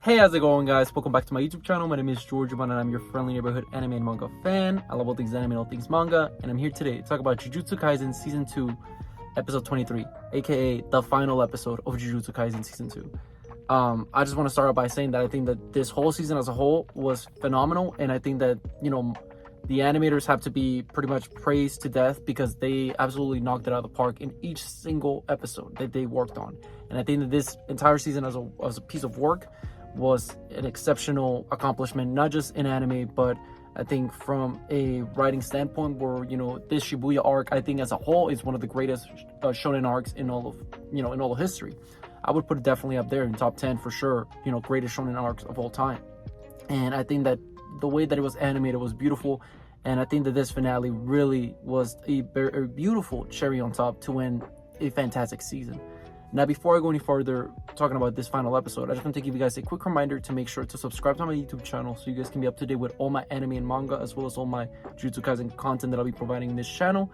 Hey, how's it going, guys? Welcome back to my YouTube channel. My name is George, and I'm your friendly neighborhood anime and manga fan. I love all things anime and all things manga, and I'm here today to talk about Jujutsu Kaisen Season 2, Episode 23, aka the final episode of Jujutsu Kaisen Season 2. I just want to start out by saying that I think that this whole season as a whole was phenomenal, and I think that, the animators have to be pretty much praised to death because they absolutely knocked it out of the park in each single episode that they worked on. And I think that this entire season as a piece of work was an exceptional accomplishment, not just in anime, but I think from a writing standpoint where, this Shibuya arc, I think as a whole is one of the greatest shonen arcs in all of history. I would put it definitely up there in top 10 for sure, greatest shonen arcs of all time. And I think that the way that it was animated was beautiful, and I think that this finale really was a beautiful cherry on top to end a fantastic season. Now, before I go any further talking about this final episode, I just want to give you guys a quick reminder to make sure to subscribe to my YouTube channel so you guys can be up to date with all my anime and manga, as well as all my Jujutsu Kaisen content that I'll be providing in this channel.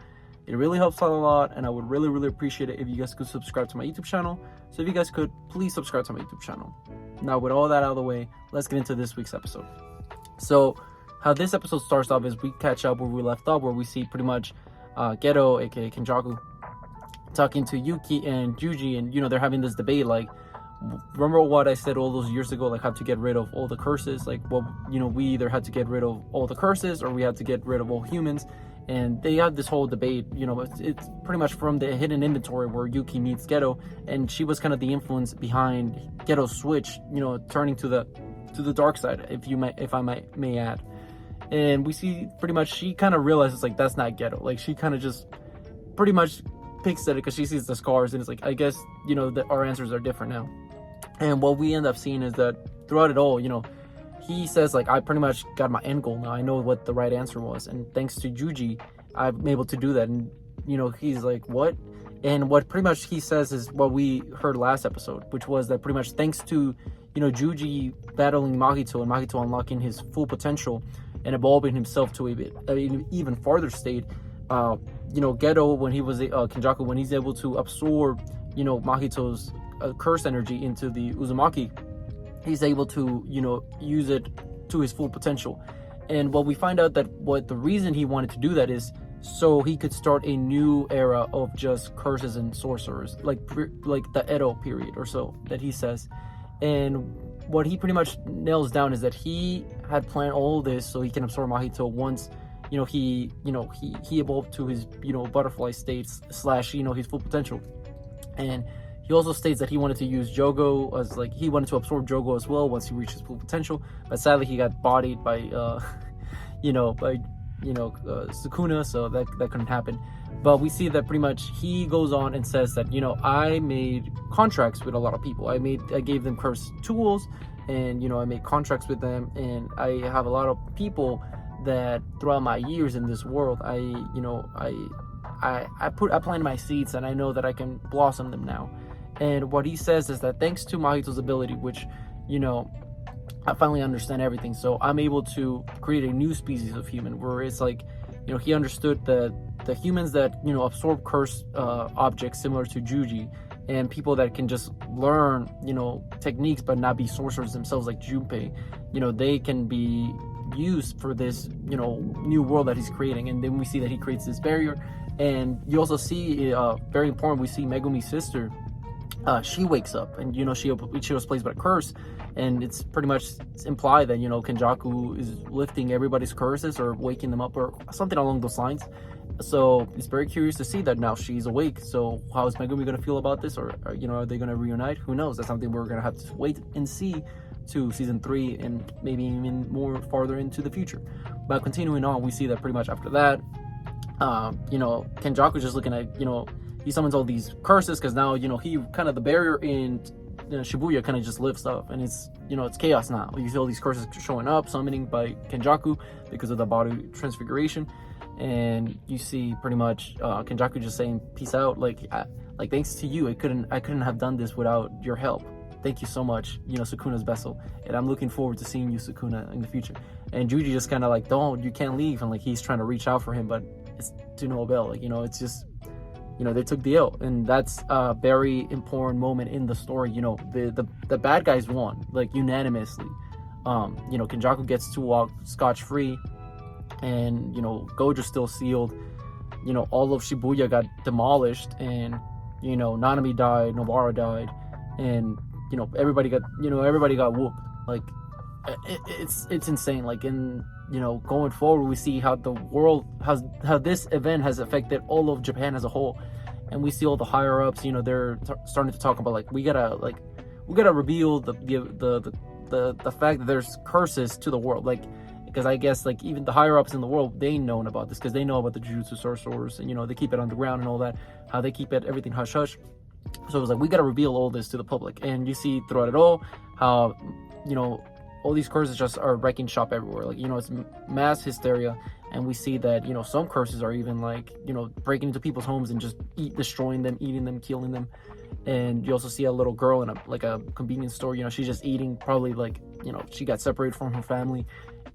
It really helps out a lot, and I would really, really appreciate it if you guys could subscribe to my YouTube channel. So if you guys could, please subscribe to my YouTube channel. Now, with all that out of the way, let's get into this week's episode. So, how this episode starts off is we catch up where we left off, where we see pretty much Geto, aka Kenjaku, talking to Yuki and Juji, and they're having this debate like, remember what I said all those years ago, like how to get rid of all the curses, like, well, we either had to get rid of all the curses or we had to get rid of all humans. And they had this whole debate, it's pretty much from the hidden inventory where Yuki meets Geto, and she was kind of the influence behind Geto's switch, turning to the dark side, if I may add. And we see pretty much she kind of realizes like that's not Geto, like she kind of just pretty much picks at it because she sees the scars, and it's like, I guess that our answers are different now. And what we end up seeing is that throughout it all, he says like, I pretty much got my end goal now, I know what the right answer was, and thanks to Juji I'm able to do that. And he's like, what? And what pretty much he says is what we heard last episode, which was that pretty much thanks to Juji battling Mahito and Mahito unlocking his full potential and evolving himself to an even farther state, Geto, when he was Kenjaku, when he's able to absorb Mahito's curse energy into the Uzumaki, he's able to use it to his full potential. And what we find out that what the reason he wanted to do that is so he could start a new era of just curses and sorcerers, like the Edo period or so that he says. And what he pretty much nails down is that he had planned all this so he can absorb Mahito once he evolved to his butterfly states / his full potential. And he also states that he wanted to use Jogo as he wanted to absorb Jogo as well once he reached his full potential, but sadly he got bodied by Sukuna, so that couldn't happen. But we see that pretty much he goes on and says that I made contracts with a lot of people. I gave them curse tools, and I made contracts with them, and I have a lot of people that throughout my years in this world I planted my seeds, and I know that I can blossom them now. And what he says is that thanks to Mahito's ability, which I finally understand everything, so I'm able to create a new species of human, where it's like he understood that the humans that absorb curse objects similar to Juji, and people that can just learn techniques but not be sorcerers themselves like Junpei, they can be used for this new world that he's creating. And then we see that he creates this barrier. And you also see very important, we see Megumi's sister, she wakes up, and she was placed by a curse, and it's pretty much implied that Kenjaku is lifting everybody's curses or waking them up or something along those lines. So it's very curious to see that now she's awake. So how is Megumi going to feel about this, or are they going to reunite? Who knows? That's something we're going to have to wait and see to season 3 and maybe even more farther into the future. But continuing on, we see that pretty much after that, Kenjaku's just looking at he summons all these curses because now he kind of the barrier in Shibuya kind of just lifts up, and it's it's chaos now. You see all these curses showing up, summoning by Kenjaku because of the body transfiguration, and you see pretty much Kenjaku just saying peace out, like thanks to you, I couldn't have done this without your help. Thank you so much, Sukuna's vessel, and I'm looking forward to seeing you, Sukuna, in the future. And Juji just kind of like, don't, you can't leave, and he's trying to reach out for him, but it's to no avail. It's just they took the L, and that's a very important moment in the story. The bad guys won, like, unanimously. Kenjaku gets to walk scotch-free, and, Gojo's still sealed. All of Shibuya got demolished, and, Nanami died, Nobara died, and, everybody got whooped. Like, it's insane. Like, in, going forward, we see how the world how this event has affected all of Japan as a whole, and we see all the higher ups. They're starting to talk about, like, we gotta reveal the fact that there's curses to the world, like, because I guess, like, even the higher ups in the world, they known about this, because they know about the Jujutsu sorcerers, and they keep it underground and all that, how they keep everything hush hush. So it was like, we gotta reveal all this to the public. And you see throughout it all how all these curses just are wrecking shop everywhere. Like, it's mass hysteria, and we see that some curses are even, like, breaking into people's homes and just destroying them, eating them, killing them. And you also see a little girl in a convenience store. She's just eating, probably, like, she got separated from her family,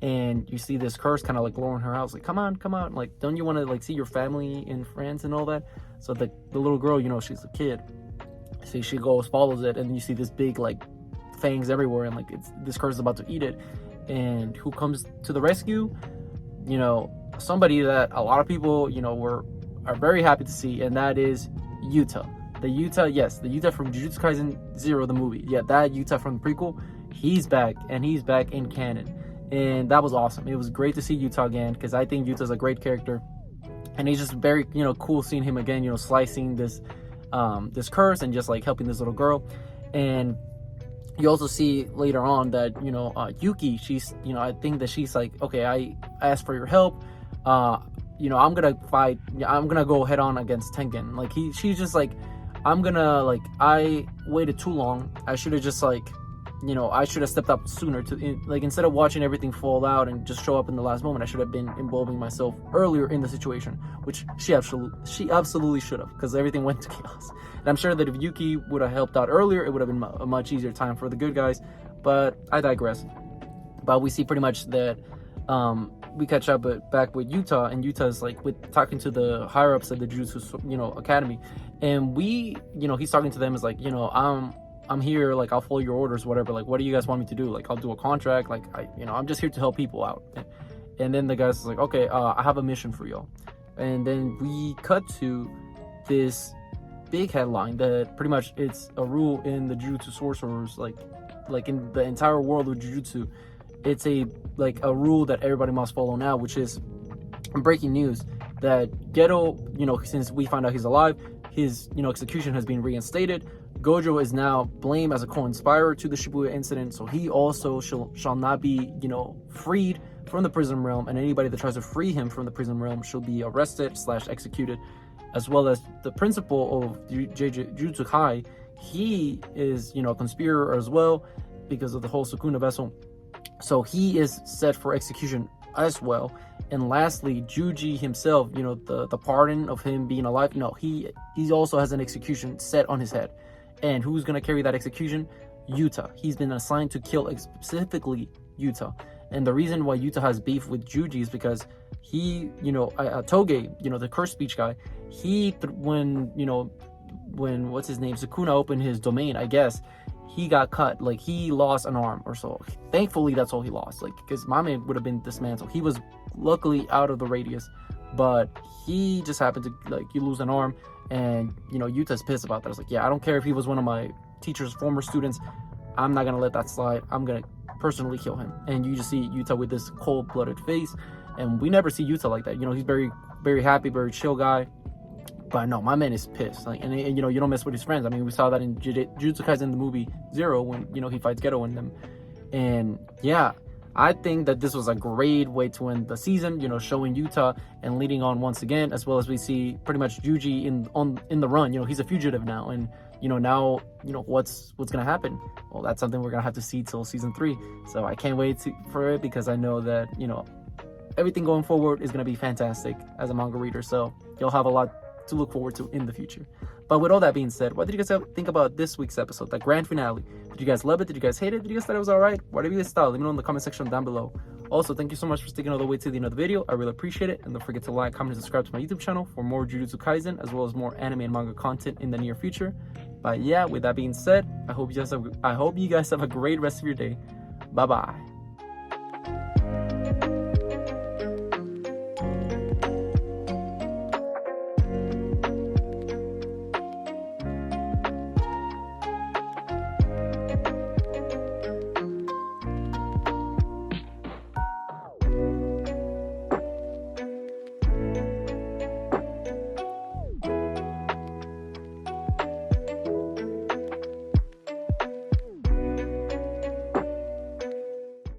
and you see this curse kind of, like, luring her out. It's like, come on, like, don't you want to, like, see your family and friends and all that? So the little girl, she's a kid, so she goes, follows it, and you see this big, like, fangs everywhere, and, like, this curse is about to eat it. And who comes to the rescue? Somebody that a lot of people are very happy to see, and that is Yuta. The Yuta from Jujutsu Kaisen 0, the movie. Yeah, that Yuta from the prequel, he's back, and he's back in canon. And that was awesome. It was great to see Yuta again, because I think Yuta's a great character, and he's just very cool seeing him again, slicing this curse and just, like, helping this little girl. And you also see later on that Yuki, she's I think that she's like, okay, I asked for your help, I'm gonna fight, I'm gonna go head on against Tengen. Like, she's just like, I waited too long, I should have just, like, I should have stepped up sooner like, instead of watching everything fall out and just show up in the last moment, I should have been involving myself earlier in the situation, which she absolutely should have, because everything went to chaos. And I'm sure that if Yuki would have helped out earlier, it would have been a much easier time for the good guys. But I digress. But we see pretty much that we catch up back with Yuta, and Yuta's, like, talking to the higher ups of the Jujutsu Academy, and he's talking to them as, like, I'm here, like, I'll follow your orders, whatever, like, what do you guys want me to do? Like, I'll do a contract, like, I'm just here to help people out. And then the guy's like, okay, I have a mission for y'all. And then we cut to this big headline that pretty much it's a rule in the Jujutsu sorcerers, like in the entire world of Jujutsu. It's a rule that everybody must follow now, which is breaking news that Geto, since we find out he's alive, his execution has been reinstated. Gojo is now blamed as a co-inspirer to the Shibuya incident, so he also shall not be freed from the prison realm, and anybody that tries to free him from the prison realm shall be arrested / executed. As well as the principal of Jujutsu Kai, he is a conspirator as well, because of the whole Sukuna vessel, so he is set for execution as well. And lastly, Juji himself, the pardon of him being alive, no, he also has an execution set on his head. And who's going to carry that execution? Yuta. He's been assigned to kill specifically Yuta. And the reason why Yuta has beef with Juji is because he, Toge, the curse speech guy, when what's his name, Sukuna opened his domain, I guess, he got cut, like, he lost an arm or so. Thankfully, that's all he lost, like, because my man would have been dismantled. He was luckily out of the radius, but he just happened to, like, you lose an arm. And Yuta's pissed about that. It's like, yeah, I don't care if he was one of my teacher's former students, I'm not gonna let that slide. I'm gonna personally kill him. And you just see Yuta with this cold-blooded face, and we never see Yuta like that. He's very, very happy, very chill guy. But no, my man is pissed. Like, and you don't mess with his friends. I mean, we saw that in Jujutsu Kaisen, the movie 0, when he fights Geto and them. And yeah, I think that this was a great way to end the season, showing Yuta and leading on once again, as well as we see pretty much Juji in the run. He's a fugitive now, and now what's gonna happen? Well, that's something we're gonna have to see till season 3. So I can't wait for it, because I know that everything going forward is gonna be fantastic as a manga reader. So you'll have a lot to look forward to in the future. But with all that being said, what did you guys think about this week's episode, the grand finale? Did you guys love it? Did you guys hate it? Did you guys thought it was alright? Whatever you guys thought, let me know in the comment section down below. Also, thank you so much for sticking all the way to the end of the video. I really appreciate it. And don't forget to like, comment, and subscribe to my YouTube channel for more Jujutsu Kaisen, as well as more anime and manga content in the near future. But yeah, with that being said, I hope you guys have a great rest of your day. Bye bye.